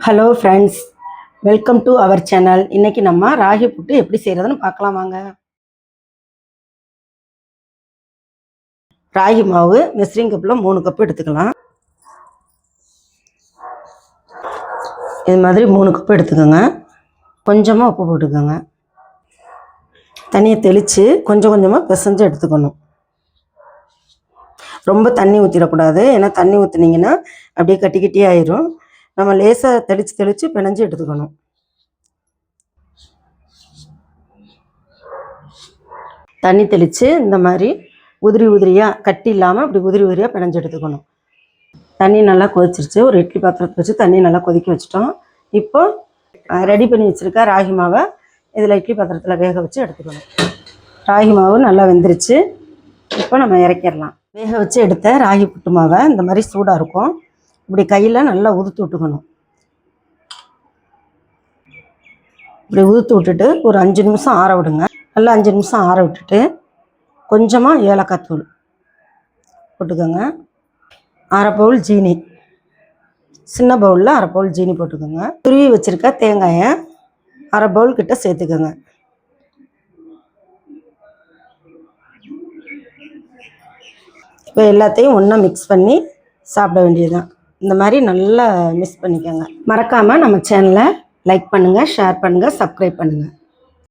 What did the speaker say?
Hello friends, welcome to our channel. இன்றைக்கி நம்ம ராகி புட்டு எப்படி செய்கிறதுன்னு பார்க்கலாம் வாங்க. ராகி மாவு மெஷரிங் கப்பில் 3 கப்பு எடுத்துக்கலாம். இது மாதிரி 3 கப்பு எடுத்துக்கோங்க. கொஞ்சமாக உப்பு போட்டுக்கோங்க. தண்ணியை தெளித்து கொஞ்சம் கொஞ்சமாக பிசைஞ்சு எடுத்துக்கணும். ரொம்ப தண்ணி ஊற்றிடக்கூடாது, ஏன்னா தண்ணி ஊற்றுனீங்கன்னா அப்படியே கட்டி கட்டி ஆயிரும். நம்ம லேசாக தெளித்து பிணைஞ்சு எடுத்துக்கணும். தண்ணி தெளித்து இந்த மாதிரி உதிரியாக கட்டி இல்லாமல் அப்படி உதிரியாக பிணைஞ்சு எடுத்துக்கணும். தண்ணி நல்லா கொதிச்சிருச்சு. ஒரு இட்லி பாத்திரத்தை வச்சு தண்ணி நல்லா கொதிக்க வச்சிட்டோம். இப்போ ரெடி பண்ணி வச்சுருக்க ராகி மாவை இதில் இட்லி பாத்திரத்தில் வேக வச்சு எடுத்துக்கணும். ராகி மாவு நல்லா வெந்துருச்சு. இப்போ நம்ம இறக்கிடலாம். வேக வச்சு எடுத்த ராகி புட்டு மாவை இந்த மாதிரி சூடாக இருக்கும், இப்படி கையில் நல்லா உதுத்து விட்டுக்கணும். இப்படி உதுத்து விட்டுட்டு ஒரு 5 நிமிஷம் ஆற விடுங்க. நல்லா 5 நிமிஷம் ஆற விட்டுட்டு கொஞ்சமாக ஏலக்காய் தூள் போட்டுக்கோங்க. 1/2 பவுல் ஜீனி, சின்ன பவுலில் 1/2 பவுல் ஜீனி போட்டுக்கோங்க. துருவி வச்சுருக்க தேங்காயை 1/2 பவுல் கிட்ட சேர்த்துக்கோங்க. இப்போ எல்லாத்தையும் ஒன்றா மிக்ஸ் பண்ணி சாப்பிட வேண்டியதுதான். இந்த மாதிரி நல்லா மிக்ஸ் பண்ணிக்கோங்க. மறக்காமல் நம்ம சேனலை லைக் பண்ணுங்கள், ஷேர் பண்ணுங்கள், சப்ஸ்கிரைப் பண்ணுங்கள்.